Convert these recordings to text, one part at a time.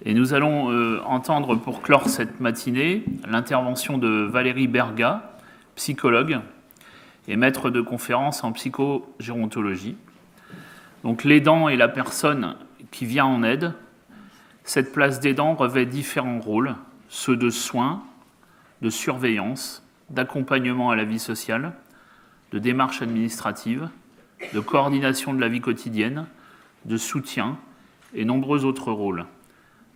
Et nous allons entendre pour clore cette matinée l'intervention de Valérie Berga, psychologue et maître de conférence en psychogérontologie. Donc l'aidant est la personne qui vient en aide. Cette place d'aidant revêt différents rôles, ceux de soins, de surveillance, d'accompagnement à la vie sociale, de démarche administrative, de coordination de la vie quotidienne, de soutien et nombreux autres rôles.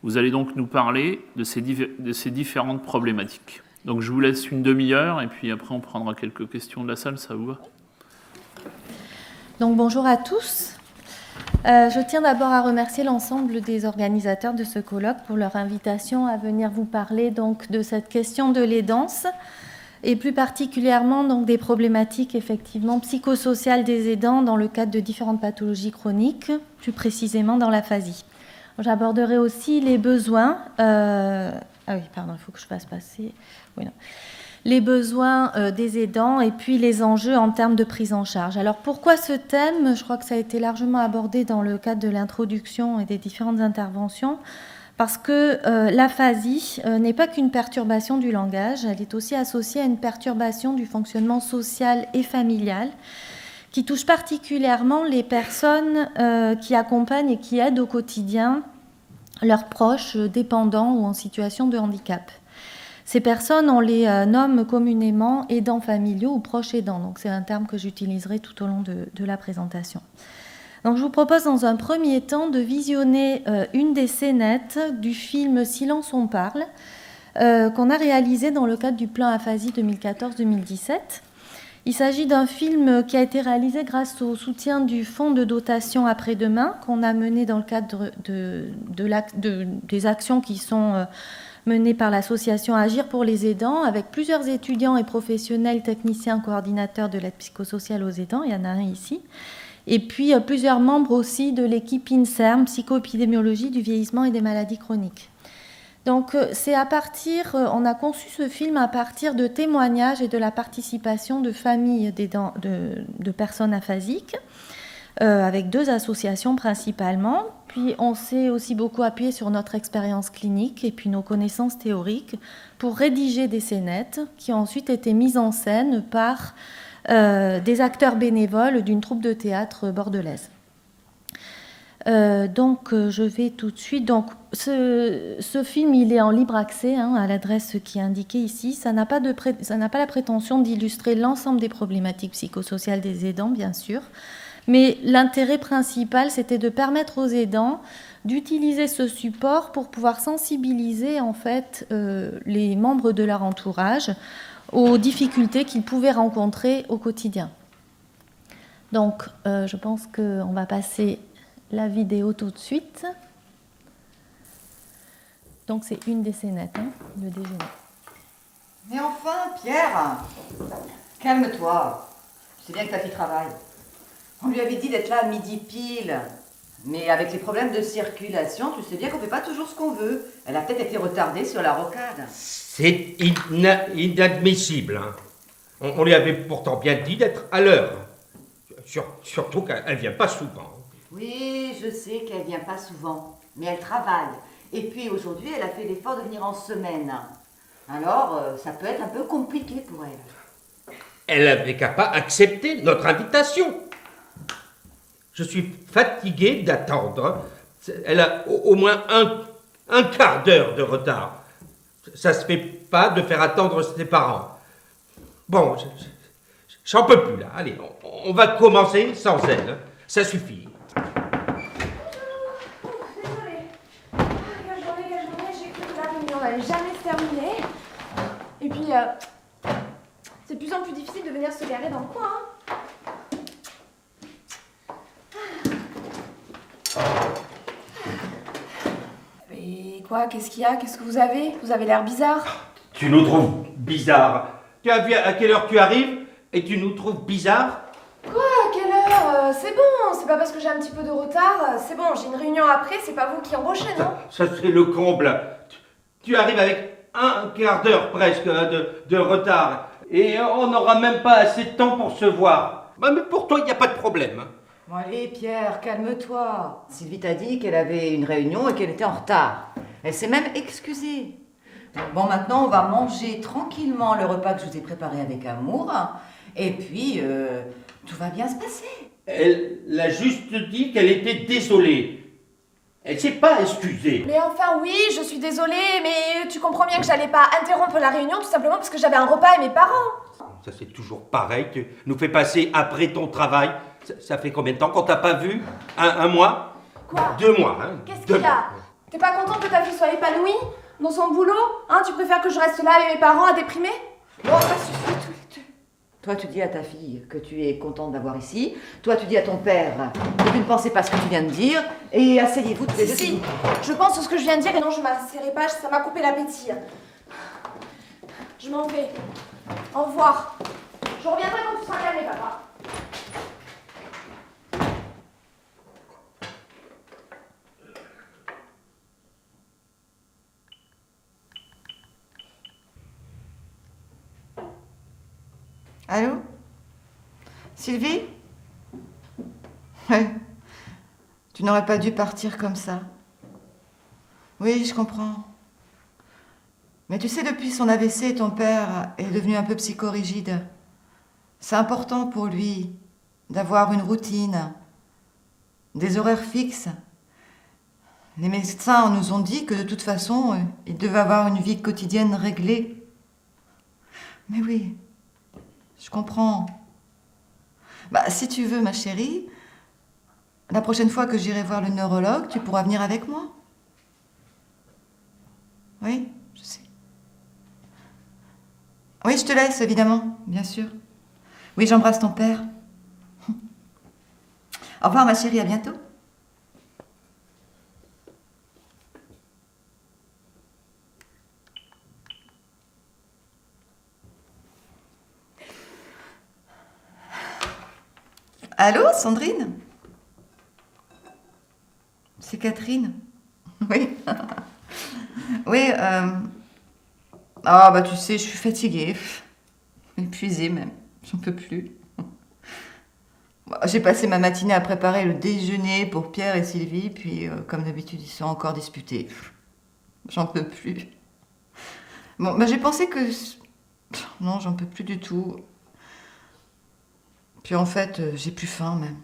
Vous allez donc nous parler de ces différentes problématiques. Donc je vous laisse une demi-heure et puis après on prendra quelques questions de la salle, ça vous va ? Donc bonjour à tous. Je tiens d'abord à remercier l'ensemble des organisateurs de ce colloque pour leur invitation à venir vous parler donc de cette question de l'aidance et plus particulièrement donc des problématiques effectivement psychosociales des aidants dans le cadre de différentes pathologies chroniques, plus précisément dans l'aphasie. J'aborderai aussi les besoins. Il faut que je fasse passer. Les besoins des aidants et puis les enjeux en termes de prise en charge. Alors pourquoi ce thème ? Je crois que ça a été largement abordé dans le cadre de l'introduction et des différentes interventions, parce que l'aphasie n'est pas qu'une perturbation du langage, elle est aussi associée à une perturbation du fonctionnement social et familial, qui touche particulièrement les personnes qui accompagnent et qui aident au quotidien leurs proches dépendants ou en situation de handicap. Ces personnes, on les nomme communément aidants familiaux ou proches aidants. Donc c'est un terme que j'utiliserai tout au long de la présentation. Donc je vous propose dans un premier temps de visionner une des scénettes du film Silence on parle, qu'on a réalisé dans le cadre du plan aphasie 2014-2017. Il s'agit d'un film qui a été réalisé grâce au soutien du fonds de dotation Après-demain qu'on a mené dans le cadre des actions qui sont menées par l'association Agir pour les aidants, avec plusieurs étudiants et professionnels, techniciens, coordinateurs de l'aide psychosociale aux aidants, il y en a un ici, et puis plusieurs membres aussi de l'équipe INSERM, psychoépidémiologie du vieillissement et des maladies chroniques. Donc on a conçu ce film à partir de témoignages et de la participation de familles de personnes aphasiques, avec 2 associations principalement. Puis on s'est aussi beaucoup appuyé sur notre expérience clinique et puis nos connaissances théoriques pour rédiger des scénettes qui ont ensuite été mises en scène par des acteurs bénévoles d'une troupe de théâtre bordelaise. Je vais tout de suite. Donc, ce film, il est en libre accès à l'adresse qui est indiquée ici. Ça n'a pas la prétention d'illustrer l'ensemble des problématiques psychosociales des aidants, bien sûr. Mais l'intérêt principal, c'était de permettre aux aidants d'utiliser ce support pour pouvoir sensibiliser en fait les membres de leur entourage aux difficultés qu'ils pouvaient rencontrer au quotidien. Donc, je pense qu'on va passer la vidéo tout de suite. Donc c'est une des scénettes, le déjeuner. Mais enfin, Pierre, calme-toi. Tu sais bien que ta fille travaille. On lui avait dit d'être là à midi pile. Mais avec les problèmes de circulation, tu sais bien qu'on ne fait pas toujours ce qu'on veut. Elle a peut-être été retardée sur la rocade. C'est inadmissible. On lui avait pourtant bien dit d'être à l'heure. Surtout qu'elle ne vient pas souvent. Oui, je sais qu'elle vient pas souvent, mais elle travaille. Et puis aujourd'hui, elle a fait l'effort de venir en semaine. Alors, ça peut être un peu compliqué pour elle. Elle n'avait qu'à pas accepter notre invitation. Je suis fatigué d'attendre. Elle a au moins un quart d'heure de retard. Ça se fait pas de faire attendre ses parents. Bon, j'en peux plus là. Allez, on va commencer sans elle. Ça suffit. Jamais se terminer. Et puis, c'est de plus en plus difficile de venir se garer dans le coin. Mais quoi ? Qu'est-ce qu'il y a ? Qu'est-ce que vous avez ? Vous avez l'air bizarre. Tu nous trouves bizarre. Tu as vu à quelle heure tu arrives et tu nous trouves bizarre ? Quoi ? À quelle heure ? C'est bon, c'est pas parce que j'ai un petit peu de retard. C'est bon, j'ai une réunion après, c'est pas vous qui embauchez, non ? Ça c'est le comble. Tu arrives avec un quart d'heure presque de retard. Et on n'aura même pas assez de temps pour se voir. Mais pour toi, il n'y a pas de problème. Bon allez Pierre, calme-toi. Sylvie t'a dit qu'elle avait une réunion et qu'elle était en retard. Elle s'est même excusée. Bon, maintenant, on va manger tranquillement le repas que je vous ai préparé avec amour. Et puis, tout va bien se passer. Elle a juste dit qu'elle était désolée. Elle s'est pas excusée. Mais enfin oui, je suis désolée, mais tu comprends bien que j'allais pas interrompre la réunion tout simplement parce que j'avais un repas avec mes parents. Ça c'est toujours pareil, tu nous fais passer après ton travail. Ça fait combien de temps qu'on t'a pas vu? Un mois? Quoi? 2 mois, hein? Qu'est-ce 2 qu'il y a? mois. T'es pas contente que ta fille soit épanouie dans son boulot? Hein, tu préfères que je reste là avec mes parents à déprimer? Bon, ça suffit tous les deux. Toi, tu dis à ta fille que tu es contente d'avoir ici. Toi, tu dis à ton père que tu ne pensais pas ce que tu viens de dire. Et asseyez-vous tous les deux. Si, je pense ce que je viens de dire et non, je m'asserai pas, ça m'a coupé l'appétit. Je m'en vais. Au revoir. Je reviendrai quand tu seras calmé, papa. Allô? Sylvie? Ouais. Tu n'aurais pas dû partir comme ça. Oui, je comprends. Mais tu sais, depuis son AVC, ton père est devenu un peu psychorigide. C'est important pour lui d'avoir une routine, des horaires fixes. Les médecins nous ont dit que de toute façon, il devait avoir une vie quotidienne réglée. Mais oui, je comprends. Bah, si tu veux, ma chérie, la prochaine fois que j'irai voir le neurologue, tu pourras venir avec moi. Oui, je sais. Oui, je te laisse, évidemment, bien sûr. Oui, j'embrasse ton père. Au revoir, ma chérie, à bientôt. Allô, Sandrine? C'est Catherine. Oui. Oui, ah, bah tu sais, je suis fatiguée. Épuisée même. J'en peux plus. J'ai passé ma matinée à préparer le déjeuner pour Pierre et Sylvie, puis comme d'habitude, ils sont encore disputés. J'en peux plus. Bon, bah j'ai pensé que... Non, j'en peux plus du tout. Puis en fait, j'ai plus faim même.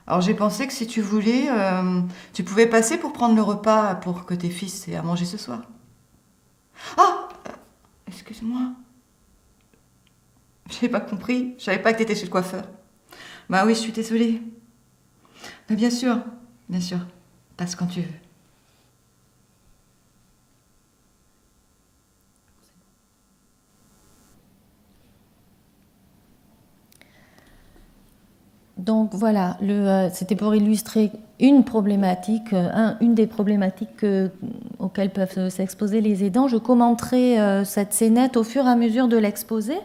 Alors j'ai pensé que si tu voulais, tu pouvais passer pour prendre le repas pour que tes fils aient à manger ce soir. Ah, excuse-moi. J'avais pas compris. Je savais pas que t'étais chez le coiffeur. Bah oui, je suis désolée. Mais bien sûr, passe quand tu veux. Donc voilà, c'était pour illustrer une problématique, une des problématiques auxquelles peuvent s'exposer les aidants. Je commenterai cette scénette au fur et à mesure de l'exposé.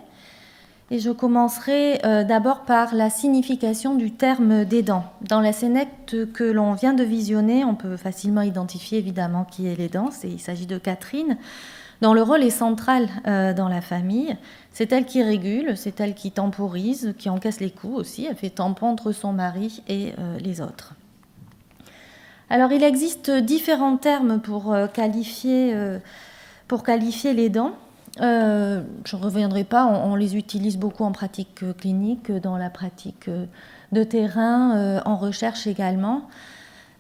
Et je commencerai d'abord par la signification du terme d'aidant. Dans la scénette que l'on vient de visionner, on peut facilement identifier évidemment qui est l'aidant. Il s'agit de Catherine, dont le rôle est central dans la famille. C'est elle qui régule, c'est elle qui temporise, qui encaisse les coups aussi. Elle fait tampon entre son mari et les autres. Alors il existe différents termes pour qualifier l'aidant. Je ne reviendrai pas, on les utilise beaucoup en pratique clinique, dans la pratique de terrain, en recherche également.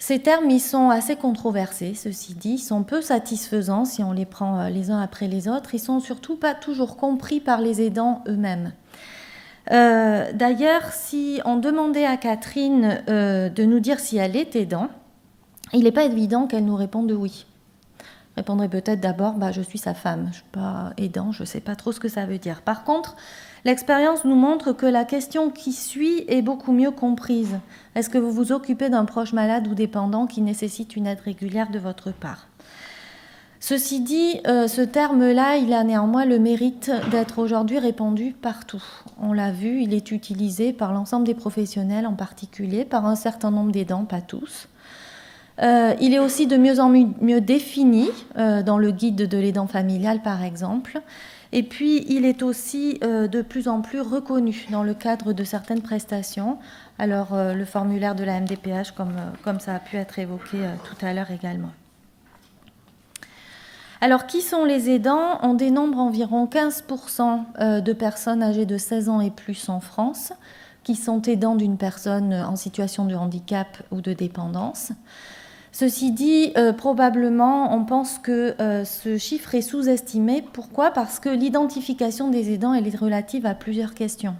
Ces termes, ils sont assez controversés, ceci dit, ils sont peu satisfaisants si on les prend les uns après les autres. Ils sont surtout pas toujours compris par les aidants eux-mêmes. D'ailleurs, si on demandait à Catherine de nous dire si elle est aidant, il n'est pas évident qu'elle nous réponde oui. Je répondrai peut-être d'abord, je suis sa femme, je ne suis pas aidant, je ne sais pas trop ce que ça veut dire. Par contre, l'expérience nous montre que la question qui suit est beaucoup mieux comprise. Est-ce que vous vous occupez d'un proche malade ou dépendant qui nécessite une aide régulière de votre part? Ceci dit, ce terme-là, il a néanmoins le mérite d'être aujourd'hui répandu partout. On l'a vu, il est utilisé par l'ensemble des professionnels, en particulier par un certain nombre d'aidants, pas tous. Il est aussi de mieux en mieux défini dans le guide de l'aidant familial, par exemple. Et puis, il est aussi de plus en plus reconnu dans le cadre de certaines prestations. Alors, le formulaire de la MDPH, comme ça a pu être évoqué tout à l'heure également. Alors, qui sont les aidants? On dénombre environ 15% de personnes âgées de 16 ans et plus en France qui sont aidants d'une personne en situation de handicap ou de dépendance. Ceci dit, probablement, on pense que ce chiffre est sous-estimé. Pourquoi? Parce que l'identification des aidants elle est relative à plusieurs questions.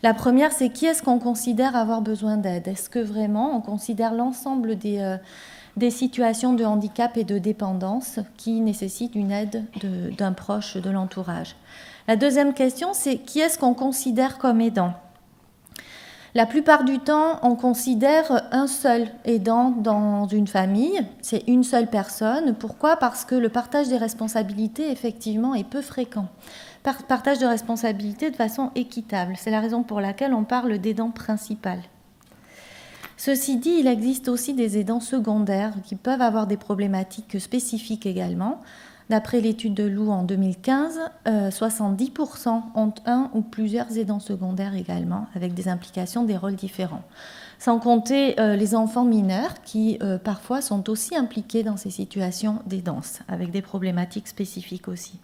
La première, c'est qui est-ce qu'on considère avoir besoin d'aide? Est-ce que vraiment on considère l'ensemble des situations de handicap et de dépendance qui nécessitent une aide d'un proche de l'entourage? La deuxième question, c'est qui est-ce qu'on considère comme aidant? La plupart du temps, on considère un seul aidant dans une famille, c'est une seule personne. Pourquoi? Parce que le partage des responsabilités, effectivement, est peu fréquent. Partage de responsabilités de façon équitable. C'est la raison pour laquelle on parle d'aidant principal. Ceci dit, il existe aussi des aidants secondaires qui peuvent avoir des problématiques spécifiques également. D'après l'étude de Lou en 2015, 70% ont un ou plusieurs aidants secondaires également, avec des implications, des rôles différents. Sans compter les enfants mineurs qui parfois sont aussi impliqués dans ces situations d'aidance, avec des problématiques spécifiques aussi.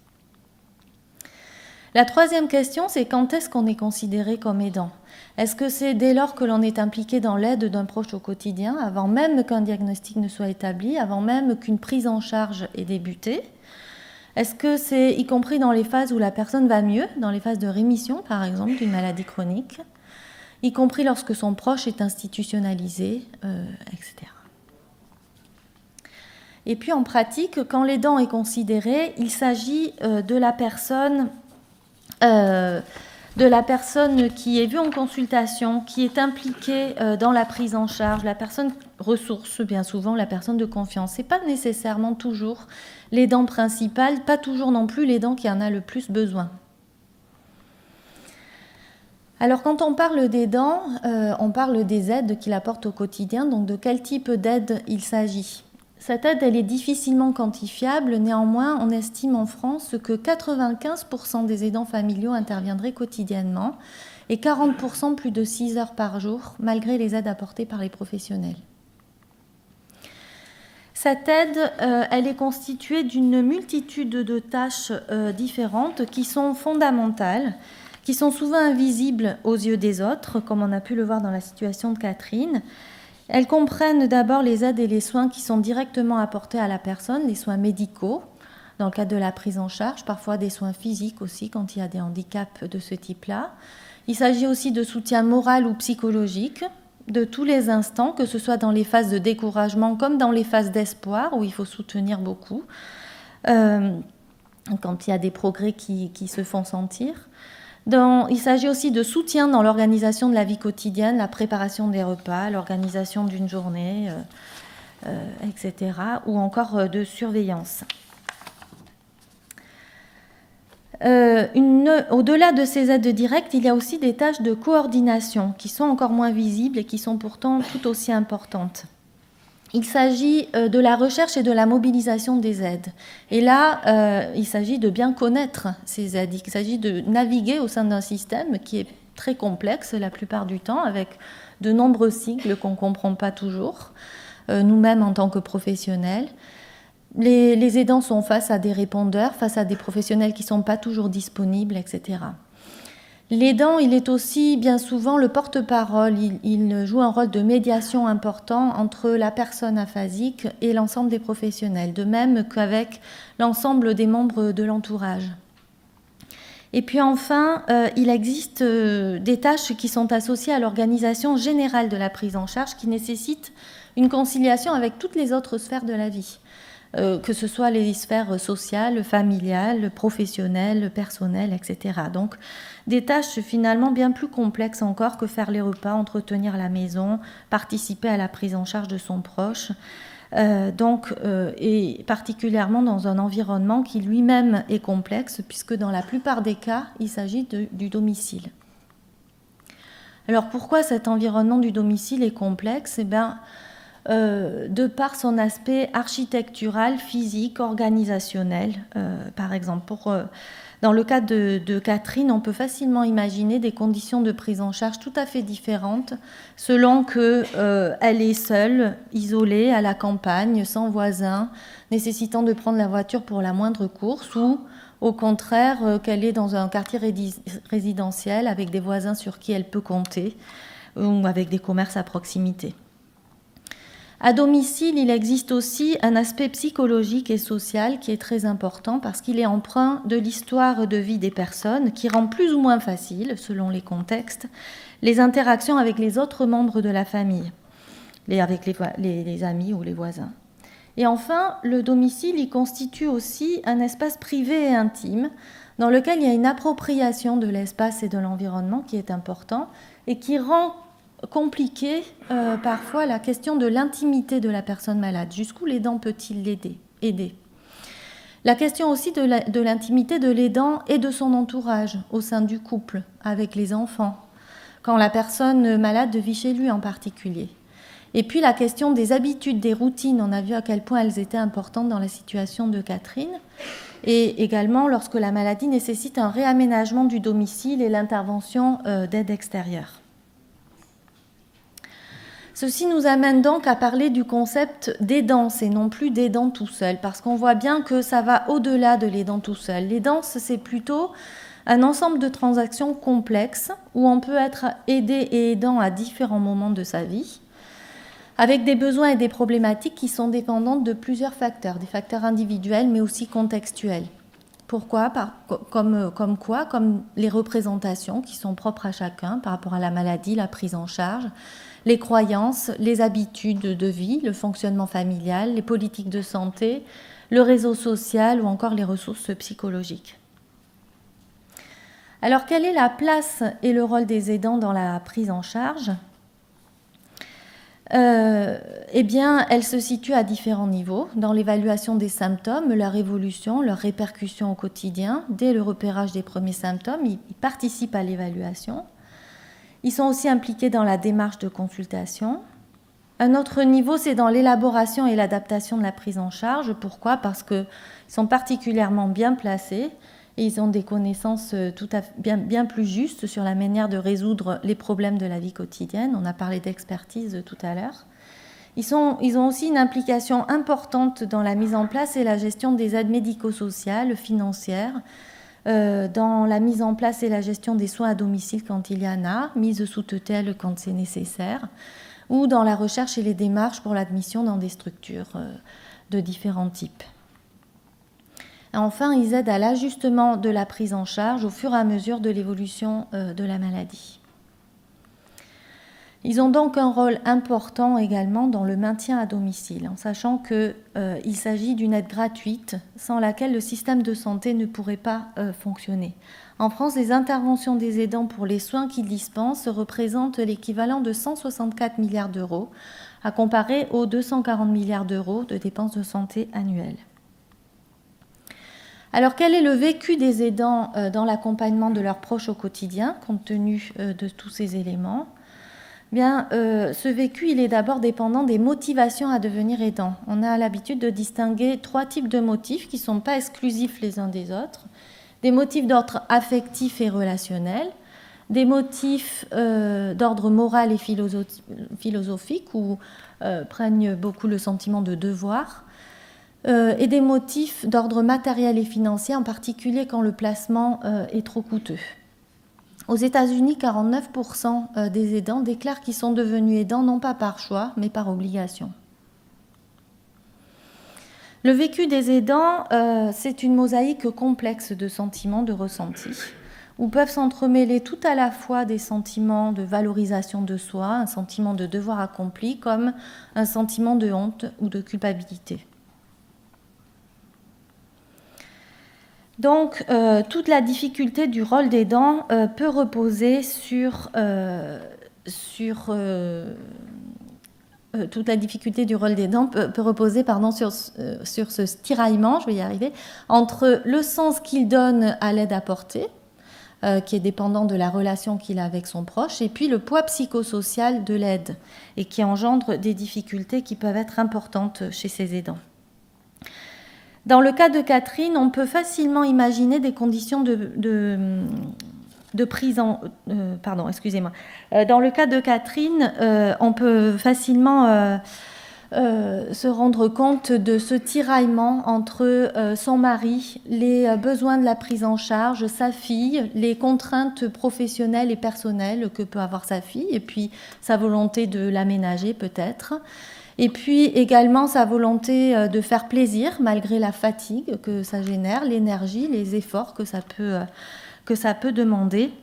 La troisième question, c'est quand est-ce qu'on est considéré comme aidant? Est-ce que c'est dès lors que l'on est impliqué dans l'aide d'un proche au quotidien, avant même qu'un diagnostic ne soit établi, avant même qu'une prise en charge ait débuté? Est-ce que c'est y compris dans les phases où la personne va mieux, dans les phases de rémission, par exemple, d'une maladie chronique, y compris lorsque son proche est institutionnalisé, etc. Et puis en pratique, quand l'aidant est considéré, il s'agit de la personne qui est vue en consultation, qui est impliquée dans la prise en charge, la personne ressource, bien souvent la personne de confiance. Ce n'est pas nécessairement toujours l'aidant principal, pas toujours non plus l'aidant qui en a le plus besoin. Alors quand on parle d'aidant, on parle des aides qu'il apporte au quotidien, donc de quel type d'aide il s'agit. Cette aide, elle est difficilement quantifiable. Néanmoins, on estime en France que 95% des aidants familiaux interviendraient quotidiennement et 40% plus de 6 heures par jour, malgré les aides apportées par les professionnels. Cette aide, elle est constituée d'une multitude de tâches différentes qui sont fondamentales, qui sont souvent invisibles aux yeux des autres, comme on a pu le voir dans la situation de Catherine. Elles comprennent d'abord les aides et les soins qui sont directement apportés à la personne, les soins médicaux, dans le cadre de la prise en charge, parfois des soins physiques aussi quand il y a des handicaps de ce type-là. Il s'agit aussi de soutien moral ou psychologique de tous les instants, que ce soit dans les phases de découragement comme dans les phases d'espoir où il faut soutenir beaucoup, quand il y a des progrès qui se font sentir. Il s'agit aussi de soutien dans l'organisation de la vie quotidienne, la préparation des repas, l'organisation d'une journée, etc., ou encore de surveillance. Au-delà de ces aides directes, il y a aussi des tâches de coordination qui sont encore moins visibles et qui sont pourtant tout aussi importantes. Il s'agit de la recherche et de la mobilisation des aides. Et là, il s'agit de bien connaître ces aides. Il s'agit de naviguer au sein d'un système qui est très complexe la plupart du temps, avec de nombreux cycles qu'on ne comprend pas toujours, nous-mêmes en tant que professionnels. Les aidants sont face à des répondeurs, face à des professionnels qui ne sont pas toujours disponibles, etc. L'aidant, il est aussi bien souvent le porte-parole. Il joue un rôle de médiation important entre la personne aphasique et l'ensemble des professionnels, de même qu'avec l'ensemble des membres de l'entourage. Et puis enfin, il existe des tâches qui sont associées à l'organisation générale de la prise en charge qui nécessitent une conciliation avec toutes les autres sphères de la vie. Que ce soit les sphères sociales, familiales, professionnelles, personnelles, etc. Donc, des tâches finalement bien plus complexes encore que faire les repas, entretenir la maison, participer à la prise en charge de son proche, et particulièrement dans un environnement qui lui-même est complexe, puisque dans la plupart des cas, il s'agit du domicile. Alors, pourquoi cet environnement du domicile est complexe ? De par son aspect architectural, physique, organisationnel, par exemple. Dans le cas de Catherine, on peut facilement imaginer des conditions de prise en charge tout à fait différentes selon qu'elle est seule, isolée, à la campagne, sans voisins, nécessitant de prendre la voiture pour la moindre course, ou au contraire qu'elle est dans un quartier résidentiel avec des voisins sur qui elle peut compter, ou avec des commerces à proximité. À domicile, il existe aussi un aspect psychologique et social qui est très important parce qu'il est empreint de l'histoire de vie des personnes qui rend plus ou moins facile, selon les contextes, les interactions avec les autres membres de la famille, avec les amis ou les voisins. Et enfin, le domicile, il constitue aussi un espace privé et intime dans lequel il y a une appropriation de l'espace et de l'environnement qui est important et qui rend compliqué parfois la question de l'intimité de la personne malade. Jusqu'où l'aidant peut-il aider? La question aussi de l'intimité de l'aidant et de son entourage au sein du couple, avec les enfants, quand la personne malade vit chez lui en particulier. Et puis la question des habitudes, des routines, on a vu à quel point elles étaient importantes dans la situation de Catherine, et également lorsque la maladie nécessite un réaménagement du domicile et l'intervention d'aide extérieure. Ceci nous amène donc à parler du concept d'aidance et non plus d'aidant tout seul, parce qu'on voit bien que ça va au-delà de l'aidant tout seul. L'aidance, c'est plutôt un ensemble de transactions complexes où on peut être aidé et aidant à différents moments de sa vie, avec des besoins et des problématiques qui sont dépendantes de plusieurs facteurs, des facteurs individuels mais aussi contextuels. Pourquoi ? Comme les représentations qui sont propres à chacun par rapport à la maladie, la prise en charge, les croyances, les habitudes de vie, le fonctionnement familial, les politiques de santé, le réseau social ou encore les ressources psychologiques. Alors, quelle est la place et le rôle des aidants dans la prise en charge ? Eh bien, elle se situe à différents niveaux, dans l'évaluation des symptômes, leur évolution, leur répercussion au quotidien. Dès le repérage des premiers symptômes, ils participent à l'évaluation. Ils sont aussi impliqués dans la démarche de consultation. Un autre niveau, c'est dans l'élaboration et l'adaptation de la prise en charge. Pourquoi ? Parce qu'ils sont particulièrement bien placés et ils ont des connaissances bien plus justes sur la manière de résoudre les problèmes de la vie quotidienne. On a parlé d'expertise tout à l'heure. Ils ont aussi une implication importante dans la mise en place et la gestion des aides médico-sociales, financières, dans la mise en place et la gestion des soins à domicile quand il y en a, mise sous tutelle quand c'est nécessaire, ou dans la recherche et les démarches pour l'admission dans des structures de différents types. Et enfin, ils aident à l'ajustement de la prise en charge au fur et à mesure de l'évolution de la maladie. Ils ont donc un rôle important également dans le maintien à domicile, en sachant qu'il s'agit d'une aide gratuite sans laquelle le système de santé ne pourrait pas fonctionner. En France, les interventions des aidants pour les soins qu'ils dispensent représentent l'équivalent de 164 milliards d'euros, à comparer aux 240 milliards d'euros de dépenses de santé annuelles. Alors, quel est le vécu des aidants dans l'accompagnement de leurs proches au quotidien, compte tenu de tous ces éléments ? Bien, ce vécu, il est d'abord dépendant des motivations à devenir aidant. On a l'habitude de distinguer 3 types de motifs qui ne sont pas exclusifs les uns des autres. Des motifs d'ordre affectif et relationnel, des motifs d'ordre moral et philosophique, où prennent beaucoup le sentiment de devoir, et des motifs d'ordre matériel et financier, en particulier quand le placement est trop coûteux. Aux États-Unis, 49% des aidants déclarent qu'ils sont devenus aidants non pas par choix, mais par obligation. Le vécu des aidants, c'est une mosaïque complexe de sentiments, de ressentis, où peuvent s'entremêler tout à la fois des sentiments de valorisation de soi, un sentiment de devoir accompli, comme un sentiment de honte ou de culpabilité. Donc, toute la difficulté du rôle d'aidant peut reposer sur ce tiraillement, je vais y arriver, entre le sens qu'il donne à l'aide apportée, qui est dépendant de la relation qu'il a avec son proche, et puis le poids psychosocial de l'aide, et qui engendre des difficultés qui peuvent être importantes chez ces aidants. Dans le cas de Catherine, on peut facilement imaginer des conditions de prise en... pardon, excusez-moi. Dans le cas de Catherine, on peut facilement se rendre compte de ce tiraillement entre son mari, les besoins de la prise en charge, sa fille, les contraintes professionnelles et personnelles que peut avoir sa fille, et puis sa volonté de l'aménager peut-être. Et puis également sa volonté de faire plaisir malgré la fatigue que ça génère, l'énergie, les efforts que ça peut demander.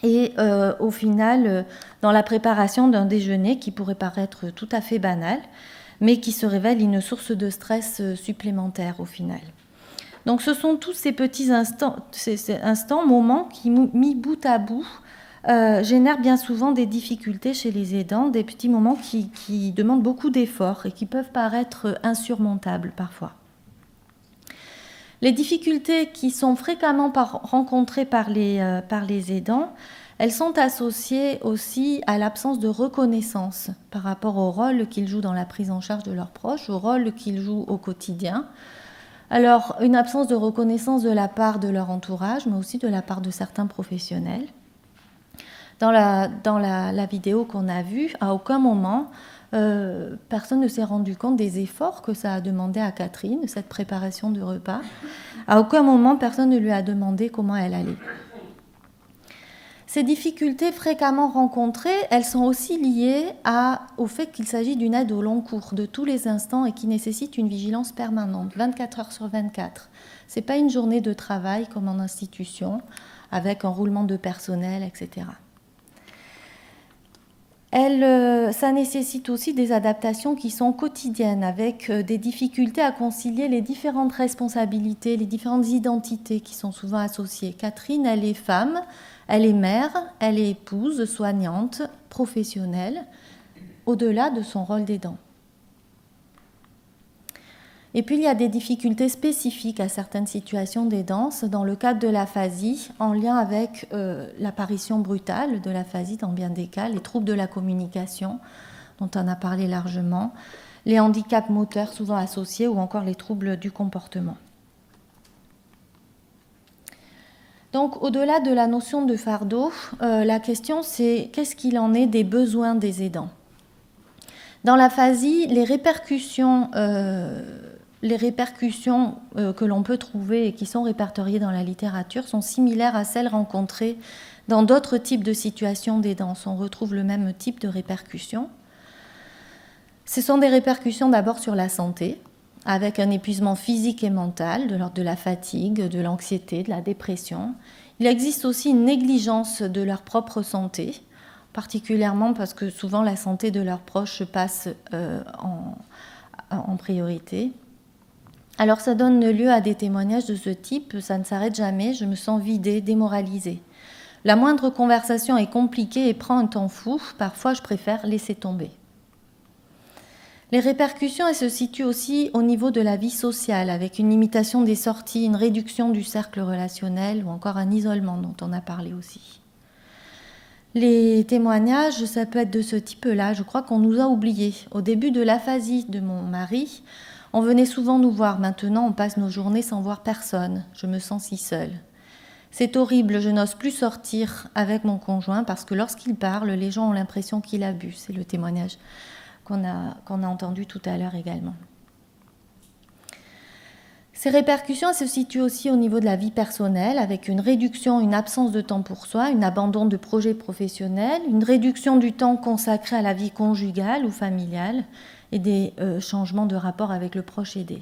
Et au final, dans la préparation d'un déjeuner qui pourrait paraître tout à fait banal, mais qui se révèle une source de stress supplémentaire au final. Donc ce sont tous ces petits instants, moments qui, mis bout à bout, génèrent bien souvent des difficultés chez les aidants, des petits moments qui demandent beaucoup d'efforts et qui peuvent paraître insurmontables parfois. Les difficultés qui sont fréquemment rencontrées par les aidants, elles sont associées aussi à l'absence de reconnaissance par rapport au rôle qu'ils jouent dans la prise en charge de leurs proches, au rôle qu'ils jouent au quotidien. Alors, une absence de reconnaissance de la part de leur entourage, mais aussi de la part de certains professionnels. Dans la vidéo qu'on a vue, à aucun moment, personne ne s'est rendu compte des efforts que ça a demandé à Catherine, cette préparation de repas. À aucun moment, personne ne lui a demandé comment elle allait. Ces difficultés fréquemment rencontrées, elles sont aussi liées au fait qu'il s'agit d'une aide au long cours, de tous les instants, et qui nécessite une vigilance permanente, 24 heures sur 24. Ce n'est pas une journée de travail comme en institution, avec un roulement de personnel, etc. Ça nécessite aussi des adaptations qui sont quotidiennes, avec des difficultés à concilier les différentes responsabilités, les différentes identités qui sont souvent associées. Catherine, elle est femme, elle est mère, elle est épouse, soignante, professionnelle, au-delà de son rôle d'aidant. Et puis il y a des difficultés spécifiques à certaines situations d'aidance dans le cadre de l'aphasie, en lien avec l'apparition brutale de l'aphasie dans bien des cas, les troubles de la communication, dont on a parlé largement, les handicaps moteurs souvent associés ou encore les troubles du comportement. Donc au-delà de la notion de fardeau, la question c'est qu'est-ce qu'il en est des besoins des aidants ? Dans l'aphasie, les répercussions que l'on peut trouver et qui sont répertoriées dans la littérature sont similaires à celles rencontrées dans d'autres types de situations d'aidance. On retrouve le même type de répercussions. Ce sont des répercussions d'abord sur la santé, avec un épuisement physique et mental, de l'ordre de la fatigue, de l'anxiété, de la dépression. Il existe aussi une négligence de leur propre santé, particulièrement parce que souvent la santé de leurs proches passe en priorité. Alors ça donne lieu à des témoignages de ce type, ça ne s'arrête jamais, je me sens vidée, démoralisée. La moindre conversation est compliquée et prend un temps fou, parfois je préfère laisser tomber. Les répercussions, elles se situent aussi au niveau de la vie sociale, avec une limitation des sorties, une réduction du cercle relationnel ou encore un isolement dont on a parlé aussi. Les témoignages, ça peut être de ce type-là. Je crois qu'on nous a oubliés. Au début de l'aphasie de mon mari, on venait souvent nous voir. Maintenant, on passe nos journées sans voir personne. Je me sens si seule. C'est horrible, je n'ose plus sortir avec mon conjoint parce que lorsqu'il parle, les gens ont l'impression qu'il a bu. C'est le témoignage qu'on a entendu tout à l'heure également. Ces répercussions se situent aussi au niveau de la vie personnelle, avec une réduction, une absence de temps pour soi, un abandon de projets professionnels, une réduction du temps consacré à la vie conjugale ou familiale et des changements de rapport avec le proche aidé.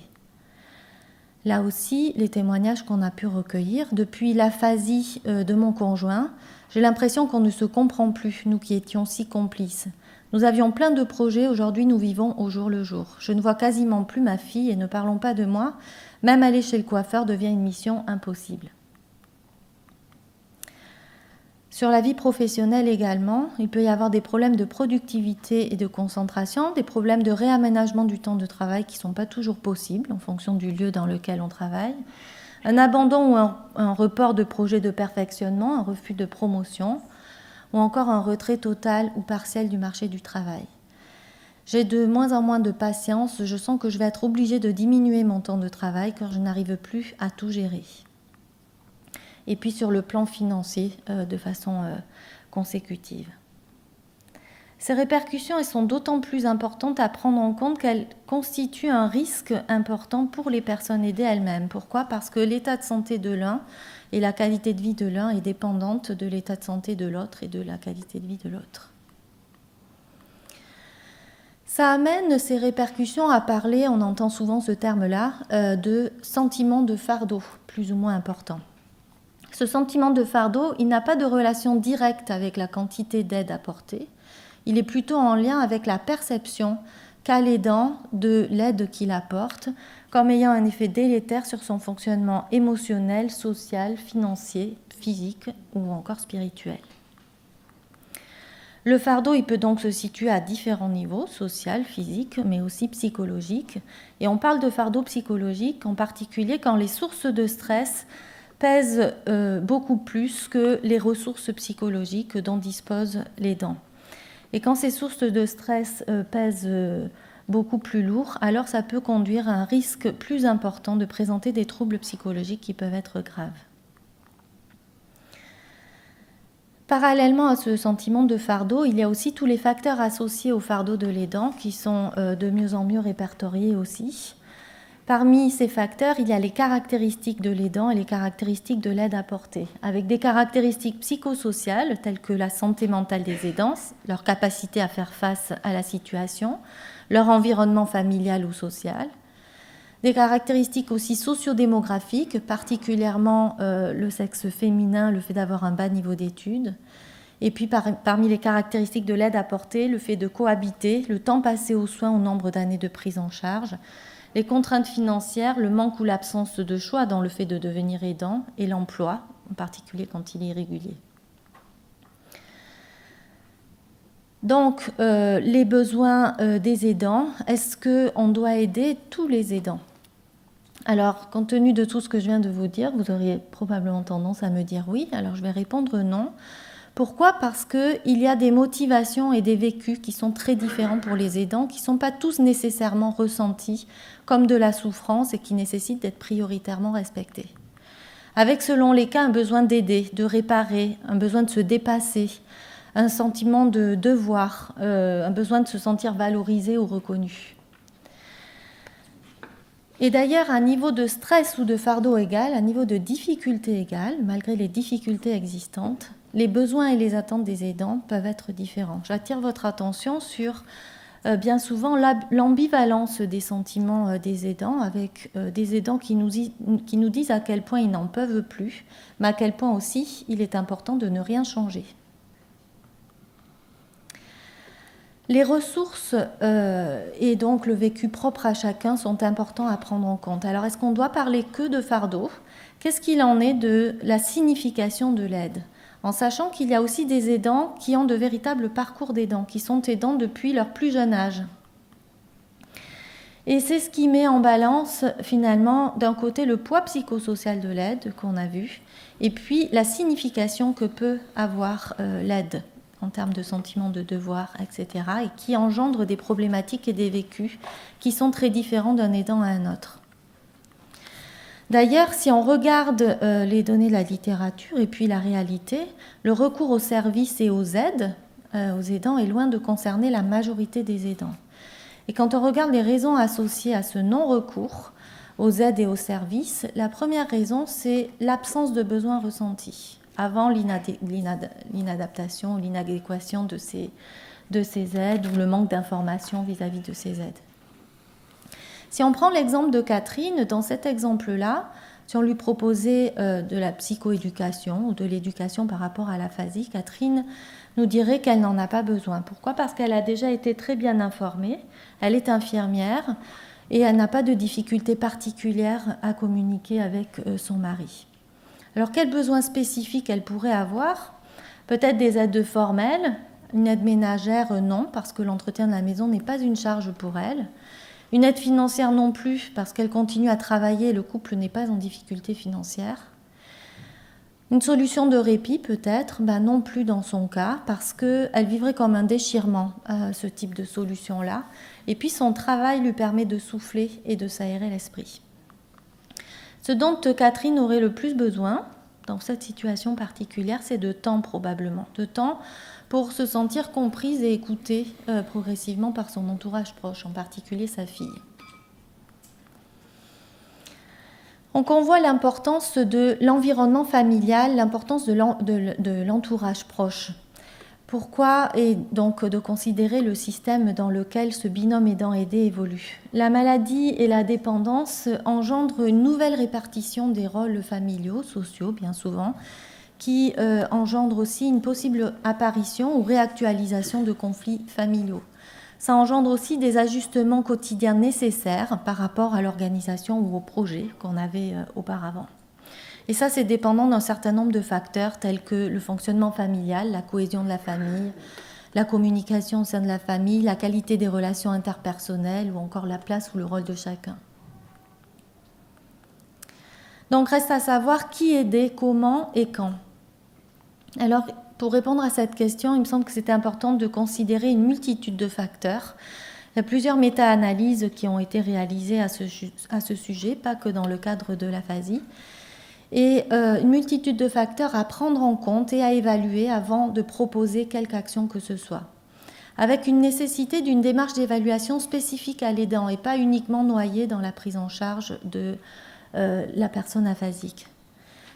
Là aussi, les témoignages qu'on a pu recueillir, depuis l'aphasie de mon conjoint, j'ai l'impression qu'on ne se comprend plus, nous qui étions si complices. Nous avions plein de projets, aujourd'hui nous vivons au jour le jour. Je ne vois quasiment plus ma fille et ne parlons pas de moi. Même aller chez le coiffeur devient une mission impossible. Sur la vie professionnelle également, il peut y avoir des problèmes de productivité et de concentration, des problèmes de réaménagement du temps de travail qui ne sont pas toujours possibles en fonction du lieu dans lequel on travaille, un abandon ou un report de projets de perfectionnement, un refus de promotion, ou encore un retrait total ou partiel du marché du travail. J'ai de moins en moins de patience, je sens que je vais être obligée de diminuer mon temps de travail car je n'arrive plus à tout gérer. Et puis sur le plan financier, de façon consécutive. Ces répercussions elles sont d'autant plus importantes à prendre en compte qu'elles constituent un risque important pour les personnes aidées elles-mêmes. Pourquoi ? Parce que l'état de santé de l'un et la qualité de vie de l'un est dépendante de l'état de santé de l'autre et de la qualité de vie de l'autre. Ça amène ces répercussions à parler, on entend souvent ce terme-là, de sentiment de fardeau, plus ou moins important. Ce sentiment de fardeau, il n'a pas de relation directe avec la quantité d'aide apportée, il est plutôt en lien avec la perception qu'a l'aidant de l'aide qu'il apporte, comme ayant un effet délétère sur son fonctionnement émotionnel, social, financier, physique ou encore spirituel. Le fardeau, il peut donc se situer à différents niveaux, social, physique, mais aussi psychologique. Et on parle de fardeau psychologique en particulier quand les sources de stress pèsent beaucoup plus que les ressources psychologiques dont disposent l'aidant. Et quand ces sources de stress pèsent beaucoup plus lourd, alors ça peut conduire à un risque plus important de présenter des troubles psychologiques qui peuvent être graves. Parallèlement à ce sentiment de fardeau, il y a aussi tous les facteurs associés au fardeau de l'aidant qui sont de mieux en mieux répertoriés aussi. Parmi ces facteurs, il y a les caractéristiques de l'aidant et les caractéristiques de l'aide apportée, avec des caractéristiques psychosociales telles que la santé mentale des aidants, leur capacité à faire face à la situation, leur environnement familial ou social, des caractéristiques aussi sociodémographiques, particulièrement le sexe féminin, le fait d'avoir un bas niveau d'études. Et puis parmi les caractéristiques de l'aide apportée, le fait de cohabiter, le temps passé aux soins au nombre d'années de prise en charge, les contraintes financières, le manque ou l'absence de choix dans le fait de devenir aidant et l'emploi, en particulier quand il est irrégulier. Donc, les besoins des aidants, est-ce qu'on doit aider tous les aidants ? Alors, compte tenu de tout ce que je viens de vous dire, vous auriez probablement tendance à me dire oui, alors je vais répondre non. Pourquoi ? Parce qu'il y a des motivations et des vécus qui sont très différents pour les aidants, qui ne sont pas tous nécessairement ressentis comme de la souffrance et qui nécessitent d'être prioritairement respectés. Avec, selon les cas, un besoin d'aider, de réparer, un besoin de se dépasser, un sentiment de devoir, un besoin de se sentir valorisé ou reconnu. Et d'ailleurs, à un niveau de stress ou de fardeau égal, à un niveau de difficulté égal, malgré les difficultés existantes, les besoins et les attentes des aidants peuvent être différents. J'attire votre attention sur, bien souvent, l'ambivalence des sentiments des aidants, avec des aidants qui nous disent à quel point ils n'en peuvent plus, mais à quel point aussi il est important de ne rien changer. Les ressources et donc le vécu propre à chacun sont importants à prendre en compte. Alors, est-ce qu'on doit parler que de fardeau ? Qu'est-ce qu'il en est de la signification de l'aide ? En sachant qu'il y a aussi des aidants qui ont de véritables parcours d'aidants, qui sont aidants depuis leur plus jeune âge. Et c'est ce qui met en balance, finalement, d'un côté le poids psychosocial de l'aide qu'on a vu, et puis la signification que peut avoir l'aide en termes de sentiments de devoir, etc., et qui engendre des problématiques et des vécus qui sont très différents d'un aidant à un autre. D'ailleurs, si on regarde les données de la littérature et puis la réalité, le recours aux services et aux aides aux aidants est loin de concerner la majorité des aidants. Et quand on regarde les raisons associées à ce non-recours aux aides et aux services, la première raison, c'est l'absence de besoins ressentis avant l'inadaptation ou l'inadéquation de ces aides ou le manque d'informations vis-à-vis de ces aides. Si on prend l'exemple de Catherine, dans cet exemple-là, si on lui proposait de la psychoéducation ou de l'éducation par rapport à l'aphasie, Catherine nous dirait qu'elle n'en a pas besoin. Pourquoi ? Parce qu'elle a déjà été très bien informée, elle est infirmière et elle n'a pas de difficulté particulière à communiquer avec son mari. Alors, quels besoins spécifiques elle pourrait avoir ? Peut-être des aides formelles, une aide ménagère, non, parce que l'entretien de la maison n'est pas une charge pour elle. Une aide financière non plus, parce qu'elle continue à travailler et le couple n'est pas en difficulté financière. Une solution de répit peut-être, non plus dans son cas, parce qu'elle vivrait comme un déchirement, ce type de solution-là. Et puis son travail lui permet de souffler et de s'aérer l'esprit. Ce dont Catherine aurait le plus besoin, dans cette situation particulière, c'est de temps probablement. De temps pour se sentir comprise et écoutée progressivement par son entourage proche, en particulier sa fille. Donc on voit l'importance de l'environnement familial, l'importance de l'entourage proche. Pourquoi et donc de considérer le système dans lequel ce binôme aidant-aidé évolue. La maladie et la dépendance engendrent une nouvelle répartition des rôles familiaux, sociaux bien souvent, qui engendre aussi une possible apparition ou réactualisation de conflits familiaux. Ça engendre aussi des ajustements quotidiens nécessaires par rapport à l'organisation ou au projet qu'on avait auparavant. Et ça, c'est dépendant d'un certain nombre de facteurs tels que le fonctionnement familial, la cohésion de la famille, la communication au sein de la famille, la qualité des relations interpersonnelles ou encore la place ou le rôle de chacun. Donc, reste à savoir qui aider, comment et quand. Alors, pour répondre à cette question, il me semble que c'était important de considérer une multitude de facteurs. Il y a plusieurs méta-analyses qui ont été réalisées à ce sujet, pas que dans le cadre de l'aphasie, et une multitude de facteurs à prendre en compte et à évaluer avant de proposer quelque action que ce soit, avec une nécessité d'une démarche d'évaluation spécifique à l'aidant et pas uniquement noyée dans la prise en charge de la personne aphasique.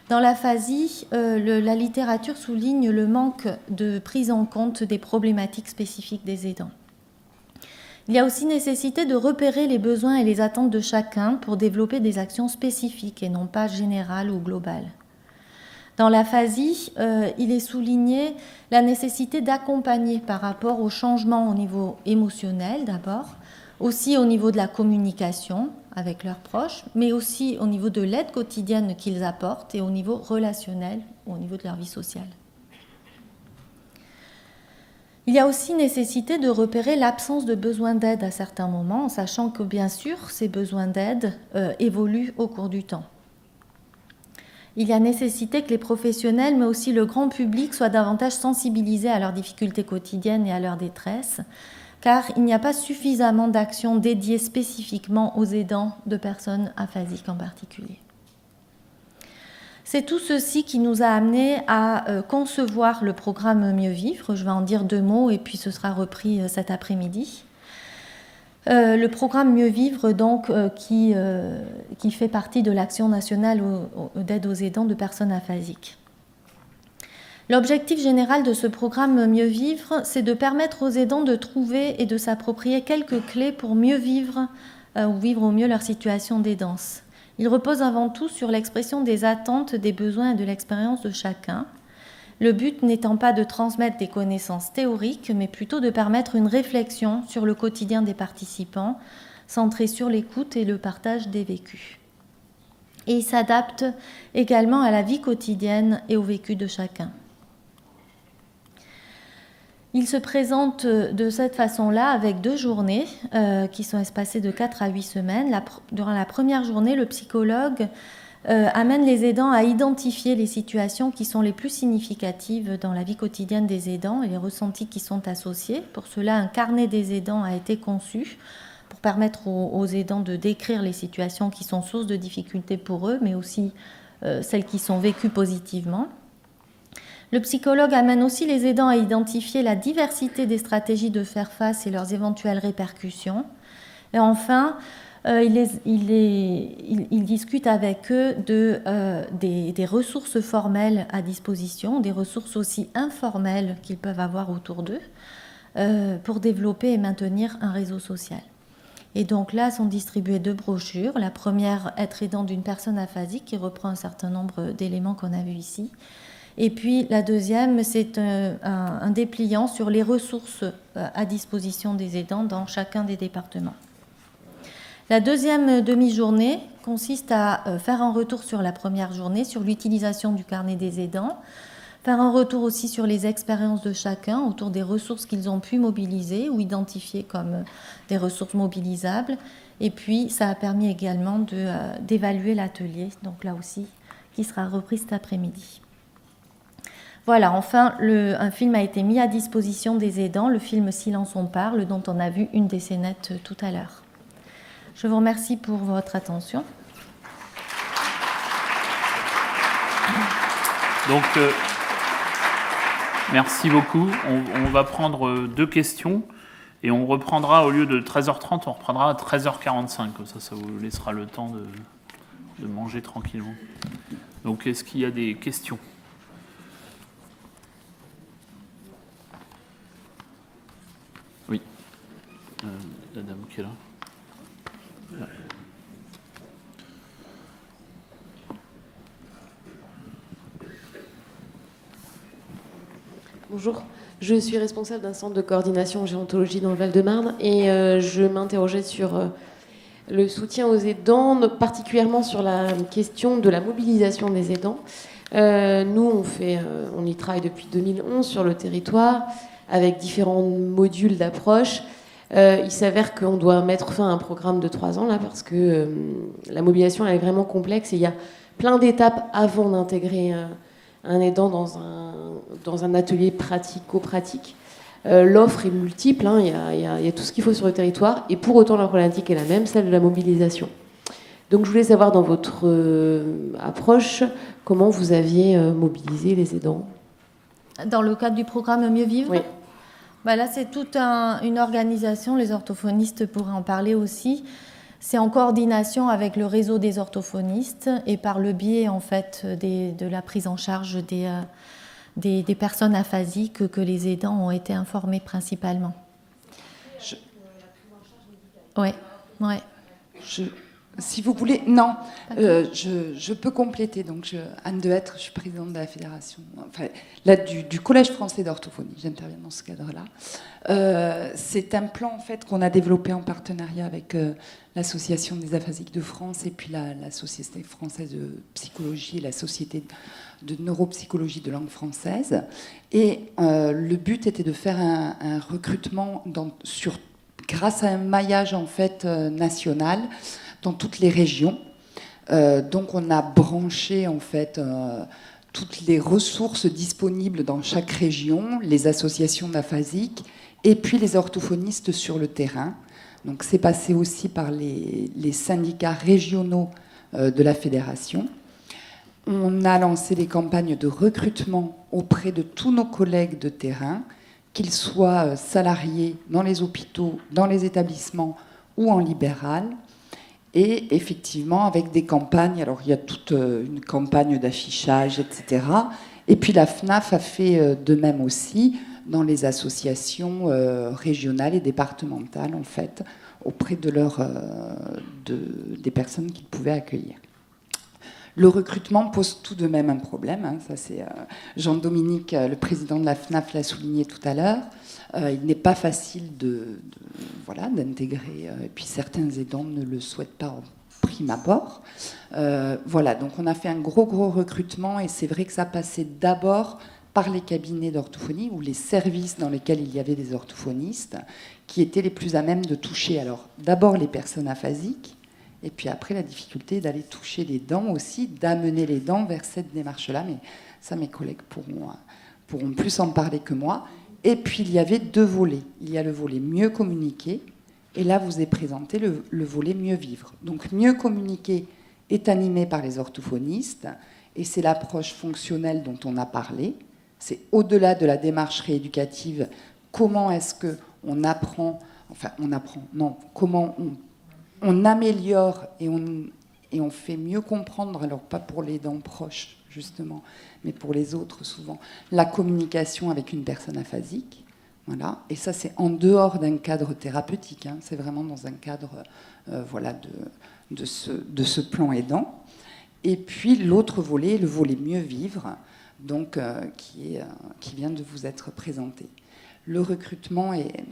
Dans l'aphasie, la littérature souligne le manque de prise en compte des problématiques spécifiques des aidants. Il y a aussi nécessité de repérer les besoins et les attentes de chacun pour développer des actions spécifiques et non pas générales ou globales. Dans l'aphasie, il est souligné la nécessité d'accompagner par rapport au changement au niveau émotionnel d'abord, aussi au niveau de la communication avec leurs proches, mais aussi au niveau de l'aide quotidienne qu'ils apportent et au niveau relationnel, au niveau de leur vie sociale. Il y a aussi nécessité de repérer l'absence de besoin d'aide à certains moments, en sachant que bien sûr, ces besoins d'aide évoluent au cours du temps. Il y a nécessité que les professionnels, mais aussi le grand public, soient davantage sensibilisés à leurs difficultés quotidiennes et à leur détresse, car il n'y a pas suffisamment d'actions dédiées spécifiquement aux aidants de personnes aphasiques en particulier. C'est tout ceci qui nous a amenés à concevoir le programme Mieux Vivre. Je vais en dire 2 mots et puis ce sera repris cet après-midi. Le programme Mieux Vivre, donc, qui fait partie de l'Action nationale d'aide aux aidants de personnes aphasiques. L'objectif général de ce programme Mieux Vivre, c'est de permettre aux aidants de trouver et de s'approprier quelques clés pour mieux vivre ou vivre au mieux leur situation d'aidance. Il repose avant tout sur l'expression des attentes, des besoins et de l'expérience de chacun. Le but n'étant pas de transmettre des connaissances théoriques, mais plutôt de permettre une réflexion sur le quotidien des participants, centrée sur l'écoute et le partage des vécus. Et il s'adapte également à la vie quotidienne et au vécu de chacun. Il se présente de cette façon-là avec 2 journées qui sont espacées de 4 à 8 semaines. Durant la première journée, le psychologue amène les aidants à identifier les situations qui sont les plus significatives dans la vie quotidienne des aidants et les ressentis qui sont associés. Pour cela, un carnet des aidants a été conçu pour permettre aux aidants de décrire les situations qui sont source de difficultés pour eux, mais aussi celles qui sont vécues positivement. Le psychologue amène aussi les aidants à identifier la diversité des stratégies de faire face et leurs éventuelles répercussions. Et enfin, il discute avec eux des ressources formelles à disposition, des ressources aussi informelles qu'ils peuvent avoir autour d'eux pour développer et maintenir un réseau social. Et donc là sont distribuées 2 brochures. La première, Être aidant d'une personne aphasique, qui reprend un certain nombre d'éléments qu'on a vus ici. Et puis la deuxième, c'est un dépliant sur les ressources à disposition des aidants dans chacun des départements. La deuxième demi-journée consiste à faire un retour sur la première journée, sur l'utilisation du carnet des aidants, faire un retour aussi sur les expériences de chacun autour des ressources qu'ils ont pu mobiliser ou identifier comme des ressources mobilisables. Et puis ça a permis également d'évaluer l'atelier, donc là aussi, qui sera repris cet après-midi. Voilà, enfin, un film a été mis à disposition des aidants, le film Silence on parle, dont on a vu une des scénettes tout à l'heure. Je vous remercie pour votre attention. Donc, merci beaucoup. On va prendre 2 questions et on reprendra, au lieu de 13h30, on reprendra à 13h45. Comme ça vous laissera le temps de manger tranquillement. Donc, est-ce qu'il y a des questions ? Oui. La dame qui est là. Là. Bonjour, je suis responsable d'un centre de coordination en gérontologie dans le Val-de-Marne et je m'interrogeais sur le soutien aux aidants, particulièrement sur la question de la mobilisation des aidants. Nous, on y travaille depuis 2011 sur le territoire avec différents modules d'approche. Il s'avère qu'on doit mettre fin à un programme de 3 ans là parce que la mobilisation elle est vraiment complexe et il y a plein d'étapes avant d'intégrer un aidant dans un atelier pratico-pratique. L'offre est multiple, hein, il y a tout ce qu'il faut sur le territoire, et pour autant la problématique est la même, celle de la mobilisation. Donc je voulais savoir dans votre approche, comment vous aviez mobilisé les aidants. Dans le cadre du programme Mieux Vivre ? Oui. Bah là, c'est toute une organisation, les orthophonistes pourraient en parler aussi. C'est en coordination avec le réseau des orthophonistes et par le biais en fait, de la prise en charge des personnes aphasiques que les aidants ont été informés principalement. Oui, ouais. Si vous voulez, non, je peux compléter. Donc, Anne Dehêtre, je suis présidente de la fédération, enfin, là, du Collège français d'orthophonie. J'interviens dans ce cadre-là. C'est un plan en fait qu'on a développé en partenariat avec l'Association des aphasiques de France et puis la Société française de psychologie et la Société de neuropsychologie de langue française. Et le but était de faire un recrutement grâce à un maillage en fait national dans toutes les régions. Donc on a branché en fait toutes les ressources disponibles dans chaque région, les associations d'aphasiques et puis les orthophonistes sur le terrain. Donc c'est passé aussi par les syndicats régionaux de la fédération. On a lancé des campagnes de recrutement auprès de tous nos collègues de terrain, qu'ils soient salariés dans les hôpitaux, dans les établissements ou en libéral. Et effectivement, avec des campagnes, alors il y a toute une campagne d'affichage, etc. Et puis la FNAF a fait de même aussi dans les associations régionales et départementales, en fait, auprès des personnes qu'ils pouvaient accueillir. Le recrutement pose tout de même un problème. Hein, ça, c'est Jean-Dominique, le président de la FNAF, l'a souligné tout à l'heure. Il n'est pas facile d'intégrer, et puis certains aidants ne le souhaitent pas en prime abord. Voilà, donc on a fait un gros recrutement et c'est vrai que ça passait d'abord par les cabinets d'orthophonie ou les services dans lesquels il y avait des orthophonistes qui étaient les plus à même de toucher, alors d'abord les personnes aphasiques, et puis après la difficulté d'aller toucher les dents aussi, d'amener les dents vers cette démarche-là, mais ça mes collègues pourront plus en parler que moi. Et puis il y avait 2 volets. Il y a le volet mieux communiquer, et là vous est présenté le volet mieux vivre. Donc mieux communiquer est animé par les orthophonistes, et c'est l'approche fonctionnelle dont on a parlé. C'est au-delà de la démarche rééducative, comment est-ce qu'on apprend, comment on améliore et on fait mieux comprendre, alors pas pour les dents proches justement, mais pour les autres souvent, la communication avec une personne aphasique. Voilà. Et ça, c'est en dehors d'un cadre thérapeutique, hein. C'est vraiment dans un cadre de ce plan aidant. Et puis l'autre volet, le volet mieux vivre, donc, qui vient de vous être présenté. Le recrutement est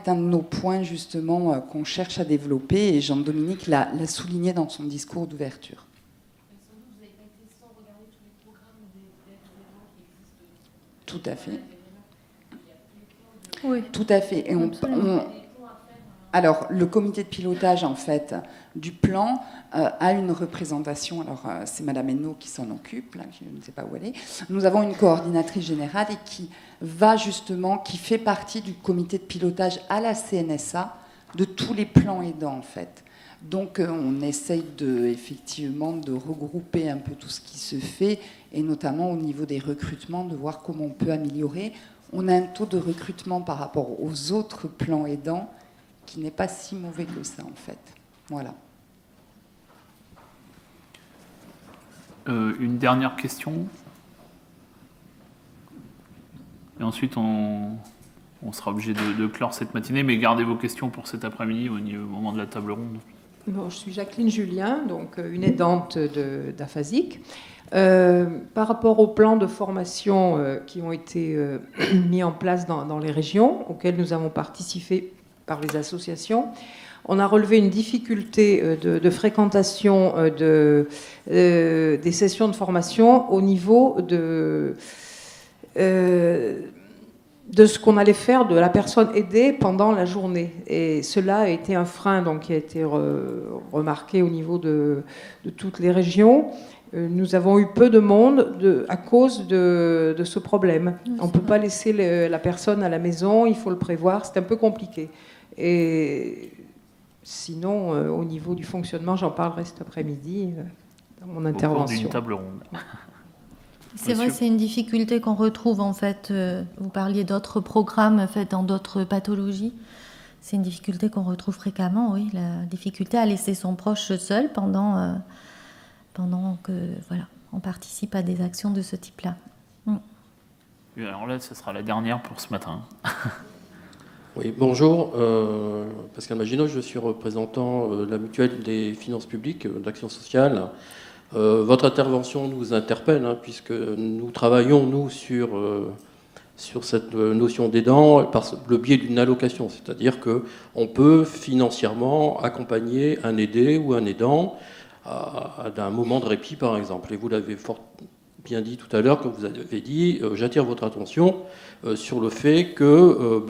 un de nos points justement qu'on cherche à développer, et Jean-Dominique l'a souligné dans son discours d'ouverture. Tout à fait. Oui. Tout à fait. Et Alors, le comité de pilotage, en fait, du plan a une représentation. Alors, c'est Madame Hainaut qui s'en occupe, là, je ne sais pas où elle est. Nous avons une coordinatrice générale et qui fait partie du comité de pilotage à la CNSA de tous les plans aidants, en fait. Donc, on essaye effectivement de regrouper un peu tout ce qui se fait, et notamment au niveau des recrutements, de voir comment on peut améliorer. On a un taux de recrutement par rapport aux autres plans aidants qui n'est pas si mauvais que ça, en fait. Voilà. Une dernière question. Et ensuite, on sera obligé de clore cette matinée, mais gardez vos questions pour cet après-midi au moment de la table ronde. Bon, je suis Jacqueline Julien, donc une aidante d'Aphasique. Par rapport aux plans de formation qui ont été mis en place dans les régions, auxquels nous avons participé par les associations, on a relevé une difficulté de fréquentation des sessions de formation au niveau de ce qu'on allait faire de la personne aidée pendant la journée. Et cela a été un frein donc, qui a été remarqué au niveau de toutes les régions. Nous avons eu peu de monde à cause de ce problème. On ne peut pas laisser la personne à la maison, il faut le prévoir, c'est un peu compliqué. Et sinon, au niveau du fonctionnement, j'en parlerai cet après-midi dans mon intervention. Au cours d'une table ronde. C'est vrai, c'est une difficulté qu'on retrouve en fait. Vous parliez d'autres programmes faits dans d'autres pathologies. C'est une difficulté qu'on retrouve fréquemment, oui. La difficulté à laisser son proche seul pendant que voilà, on participe à des actions de ce type-là. Et alors là, ce sera la dernière pour ce matin. Oui, bonjour. Pascal Maginot, je suis représentant de la mutuelle des finances publiques d'Action sociale. Votre intervention nous interpelle, puisque nous travaillons, nous, sur cette notion d'aidant par le biais d'une allocation. C'est-à-dire qu'on peut financièrement accompagner un aidé ou un aidant d'un moment de répit, par exemple. Et vous l'avez fort bien dit tout à l'heure, quand vous avez dit, j'attire votre attention sur le fait que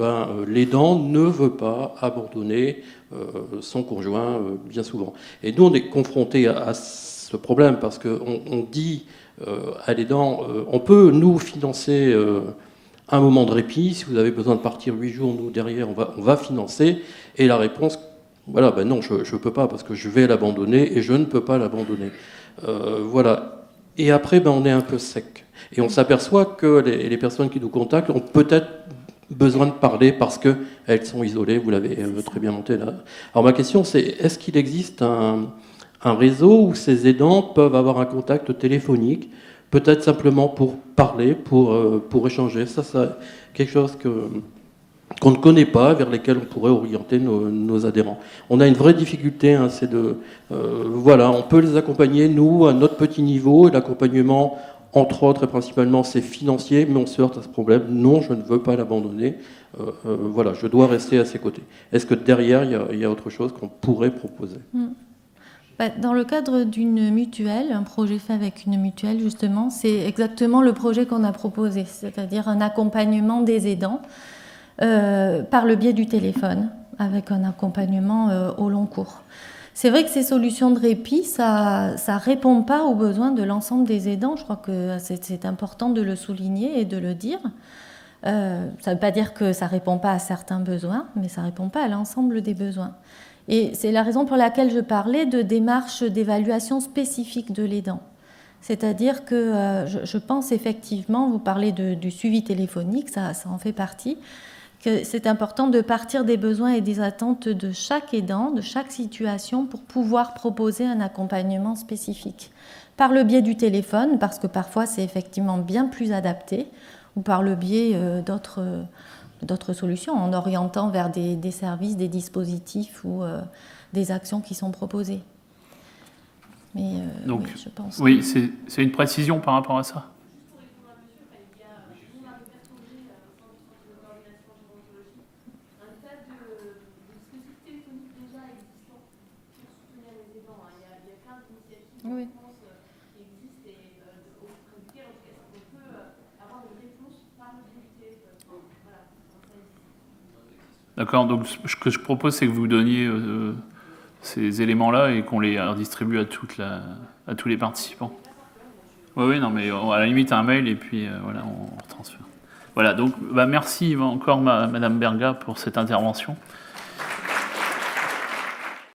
l'aidant ne veut pas abandonner son conjoint bien souvent. Et nous, on est confrontés à ce problème parce qu'on dit à l'aidant, on peut nous financer un moment de répit, si vous avez besoin de partir 8 jours, nous derrière on va financer, et la réponse, voilà, non, je ne peux pas parce que je vais l'abandonner et je ne peux pas l'abandonner. Voilà. Et après, on est un peu sec. Et on s'aperçoit que les personnes qui nous contactent ont peut-être besoin de parler parce qu'elles sont isolées, vous l'avez très bien monté là. Alors ma question c'est, est-ce qu'il existe un réseau où ces aidants peuvent avoir un contact téléphonique, peut-être simplement pour parler, pour échanger. Ça quelque chose qu'on ne connaît pas, vers lesquels on pourrait orienter nos adhérents. On a une vraie difficulté, c'est on peut les accompagner, nous, à notre petit niveau, et l'accompagnement, entre autres et principalement, c'est financier, mais on se heurte à ce problème. Non, je ne veux pas l'abandonner. Je dois rester à ses côtés. Est-ce que derrière, il y a autre chose qu'on pourrait proposer ? Dans le cadre d'une mutuelle, un projet fait avec une mutuelle, justement, c'est exactement le projet qu'on a proposé, c'est-à-dire un accompagnement des aidants par le biais du téléphone, avec un accompagnement au long cours. C'est vrai que ces solutions de répit, ça répond pas aux besoins de l'ensemble des aidants. Je crois que c'est important de le souligner et de le dire. Ça ne veut pas dire que ça répond pas à certains besoins, mais ça répond pas à l'ensemble des besoins. Et c'est la raison pour laquelle je parlais de démarches d'évaluation spécifique de l'aidant. C'est-à-dire que je pense effectivement, vous parlez du suivi téléphonique, ça en fait partie, que c'est important de partir des besoins et des attentes de chaque aidant, de chaque situation, pour pouvoir proposer un accompagnement spécifique. Par le biais du téléphone, parce que parfois c'est effectivement bien plus adapté, ou par le biais d'autres solutions, en orientant vers des services, des dispositifs ou des actions qui sont proposées. Mais donc, oui, je pense. Oui, c'est une précision par rapport à ça. Oui. D'accord, donc ce que je propose, c'est que vous donniez ces éléments-là et qu'on les redistribue à tous les participants. Oui, non, mais à la limite, un mail et puis voilà, on transfère. Voilà, donc merci encore Madame Berga pour cette intervention.